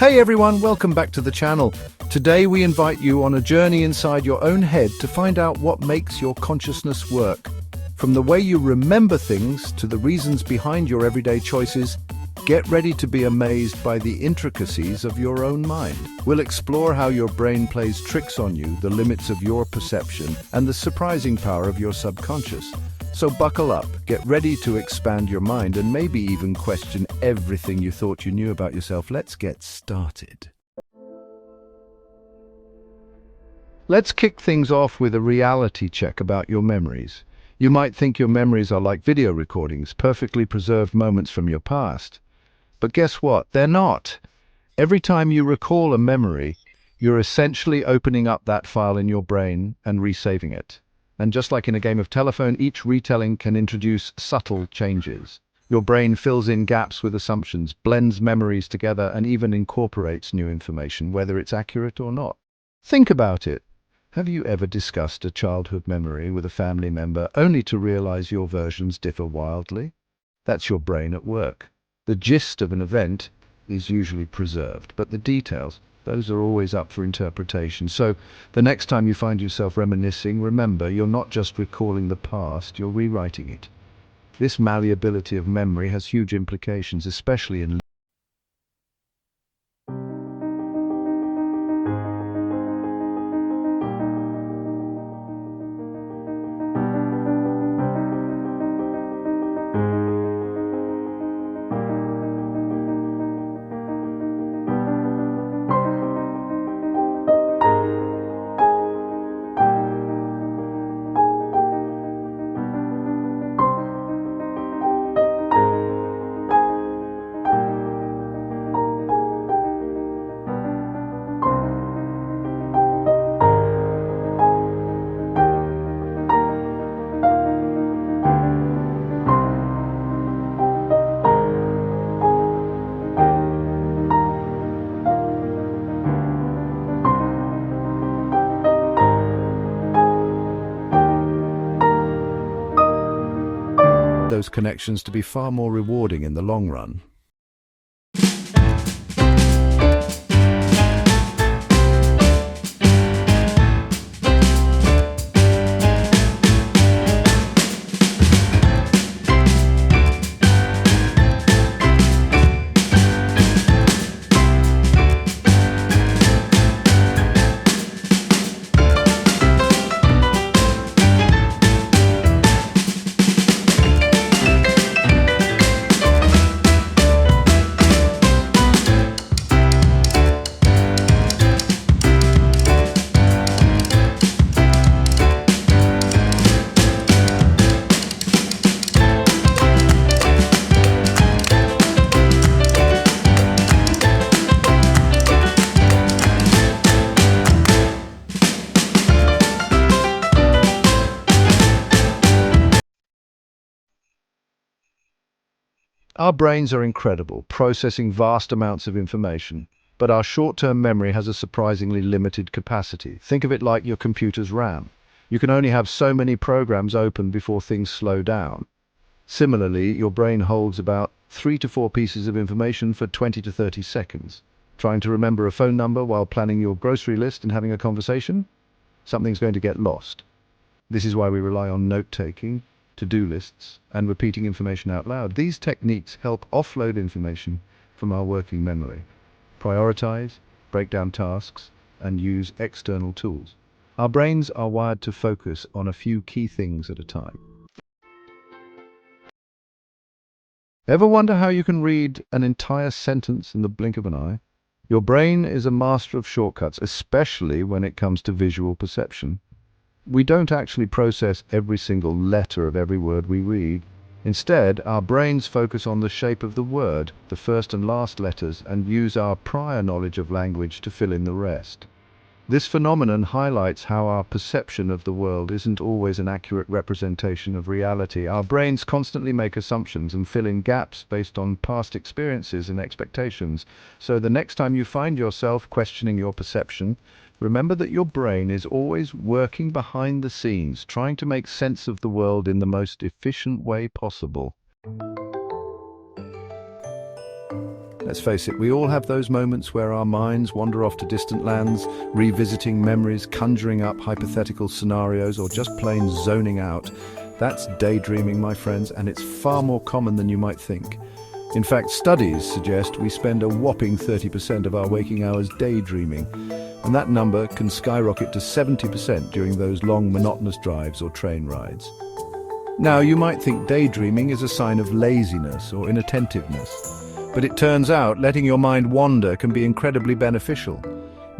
Hey everyone, welcome back to the channel. Today we invite you on a journey inside your own head to find out what makes your consciousness work. From the way you remember things to the reasons behind your everyday choices, get ready to be amazed by the intricacies of your own mind. We'll explore how your brain plays tricks on you, the limits of your perception, and the surprising power of your subconscious. So buckle up, get ready to expand your mind and maybe even question everything you thought you knew about yourself. Let's get started. Let's kick things off with a reality check about your memories. You might think your memories are like video recordings, perfectly preserved moments from your past. But guess what? They're not. Every time you recall a memory, you're essentially opening up that file in your brain and resaving it. And just like in a game of telephone, each retelling can introduce subtle changes. Your brain fills in gaps with assumptions, blends memories together, and even incorporates new information, whether it's accurate or not. Think about it. Have you ever discussed a childhood memory with a family member only to realize your versions differ wildly? That's your brain at work. The gist of an event is usually preserved, but the details, those are always up for interpretation. So the next time you find yourself reminiscing, remember, you're not just recalling the past, you're rewriting it. This malleability of memory has huge implications, especially in those connections to be far more rewarding in the long run. Our brains are incredible, processing vast amounts of information, but our short-term memory has a surprisingly limited capacity. Think of it like your computer's RAM. You can only have so many programs open before things slow down. Similarly, your brain holds about 3 to 4 pieces of information for 20 to 30 seconds. Trying to remember a phone number while planning your grocery list and having a conversation? Something's going to get lost. This is why we rely on note-taking, to-do lists, and repeating information out loud. These techniques help offload information from our working memory, prioritize, break down tasks, and use external tools. Our brains are wired to focus on a few key things at a time. Ever wonder how you can read an entire sentence in the blink of an eye? Your brain is a master of shortcuts, especially when it comes to visual perception. We don't actually process every single letter of every word we read. Instead, our brains focus on the shape of the word, the first and last letters, and use our prior knowledge of language to fill in the rest. This phenomenon highlights how our perception of the world isn't always an accurate representation of reality. Our brains constantly make assumptions and fill in gaps based on past experiences and expectations. So the next time you find yourself questioning your perception, remember that your brain is always working behind the scenes, trying to make sense of the world in the most efficient way possible. Let's face it, we all have those moments where our minds wander off to distant lands, revisiting memories, conjuring up hypothetical scenarios, or just plain zoning out. That's daydreaming, my friends, and it's far more common than you might think. In fact, studies suggest we spend a whopping 30% of our waking hours daydreaming, and that number can skyrocket to 70% during those long, monotonous drives or train rides. Now, you might think daydreaming is a sign of laziness or inattentiveness. But it turns out letting your mind wander can be incredibly beneficial.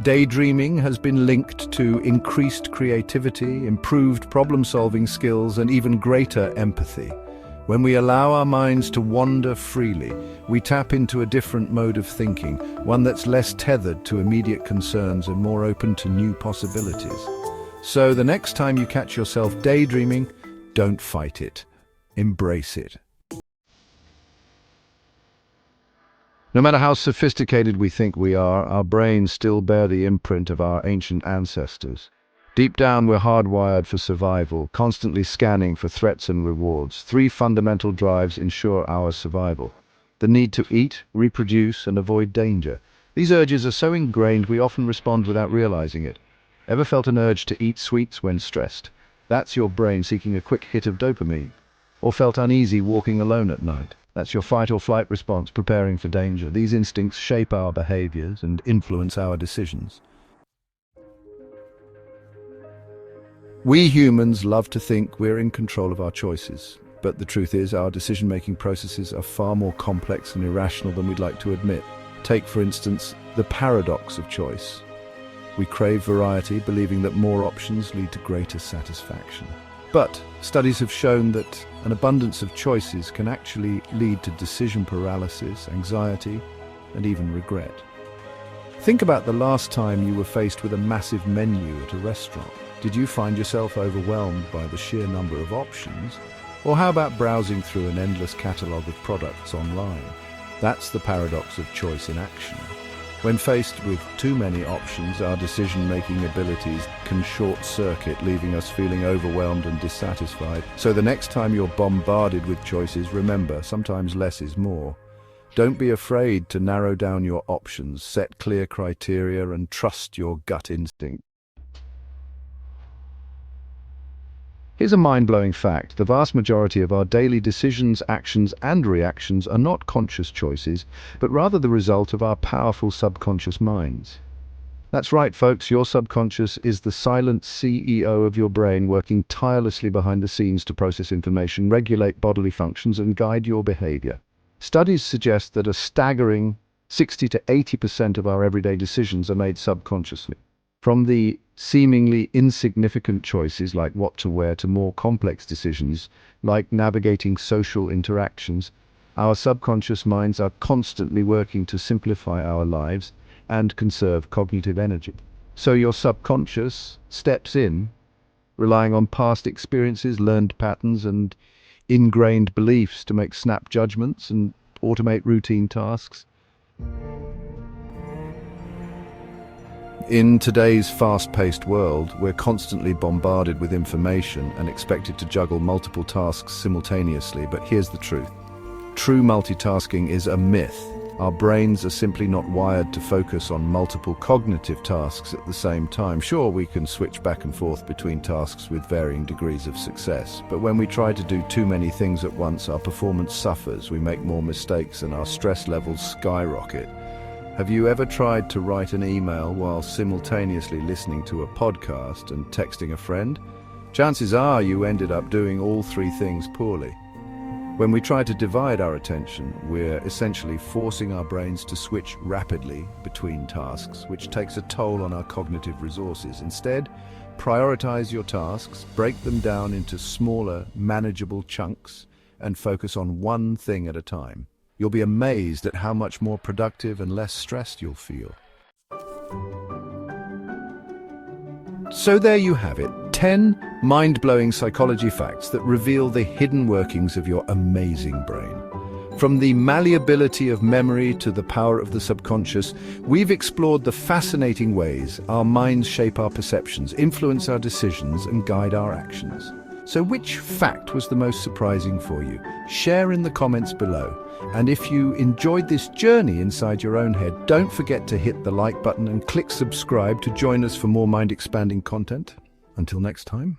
Daydreaming has been linked to increased creativity, improved problem-solving skills, and even greater empathy. When we allow our minds to wander freely, we tap into a different mode of thinking, one that's less tethered to immediate concerns and more open to new possibilities. So the next time you catch yourself daydreaming, don't fight it. Embrace it. No matter how sophisticated we think we are, our brains still bear the imprint of our ancient ancestors. Deep down, we're hardwired for survival, constantly scanning for threats and rewards. Three fundamental drives ensure our survival: the need to eat, reproduce, and avoid danger. These urges are so ingrained we often respond without realizing it. Ever felt an urge to eat sweets when stressed? That's your brain seeking a quick hit of dopamine. Or felt uneasy walking alone at night? That's your fight or flight response preparing for danger. These instincts shape our behaviors and influence our decisions. We humans love to think we're in control of our choices, but the truth is our decision-making processes are far more complex and irrational than we'd like to admit. Take, for instance, the paradox of choice. We crave variety, believing that more options lead to greater satisfaction. But studies have shown that an abundance of choices can actually lead to decision paralysis, anxiety, and even regret. Think about the last time you were faced with a massive menu at a restaurant. Did you find yourself overwhelmed by the sheer number of options? Or how about browsing through an endless catalogue of products online? That's the paradox of choice in action. When faced with too many options, our decision-making abilities can short-circuit, leaving us feeling overwhelmed and dissatisfied. So the next time you're bombarded with choices, remember, sometimes less is more. Don't be afraid to narrow down your options, set clear criteria, and trust your gut instinct. Here's a mind-blowing fact. The vast majority of our daily decisions, actions, and reactions are not conscious choices, but rather the result of our powerful subconscious minds. That's right, folks, your subconscious is the silent CEO of your brain, working tirelessly behind the scenes to process information, regulate bodily functions, and guide your behavior. Studies suggest that a staggering 60 to 80% of our everyday decisions are made subconsciously. From the seemingly insignificant choices like what to wear to more complex decisions like navigating social interactions, our subconscious minds are constantly working to simplify our lives and conserve cognitive energy. So your subconscious steps in, relying on past experiences, learned patterns, and ingrained beliefs to make snap judgments and automate routine tasks. In today's fast-paced world, we're constantly bombarded with information and expected to juggle multiple tasks simultaneously, but here's the truth. True multitasking is a myth. Our brains are simply not wired to focus on multiple cognitive tasks at the same time. Sure, we can switch back and forth between tasks with varying degrees of success, but when we try to do too many things at once, our performance suffers, we make more mistakes, and our stress levels skyrocket. Have you ever tried to write an email while simultaneously listening to a podcast and texting a friend? Chances are you ended up doing all three things poorly. When we try to divide our attention, we're essentially forcing our brains to switch rapidly between tasks, which takes a toll on our cognitive resources. Instead, prioritize your tasks, break them down into smaller, manageable chunks, and focus on one thing at a time. You'll be amazed at how much more productive and less stressed you'll feel. So there you have it, 10 mind-blowing psychology facts that reveal the hidden workings of your amazing brain. From the malleability of memory to the power of the subconscious, we've explored the fascinating ways our minds shape our perceptions, influence our decisions, and guide our actions. So which fact was the most surprising for you? Share in the comments below. And if you enjoyed this journey inside your own head, don't forget to hit the like button and click subscribe to join us for more mind-expanding content. Until next time.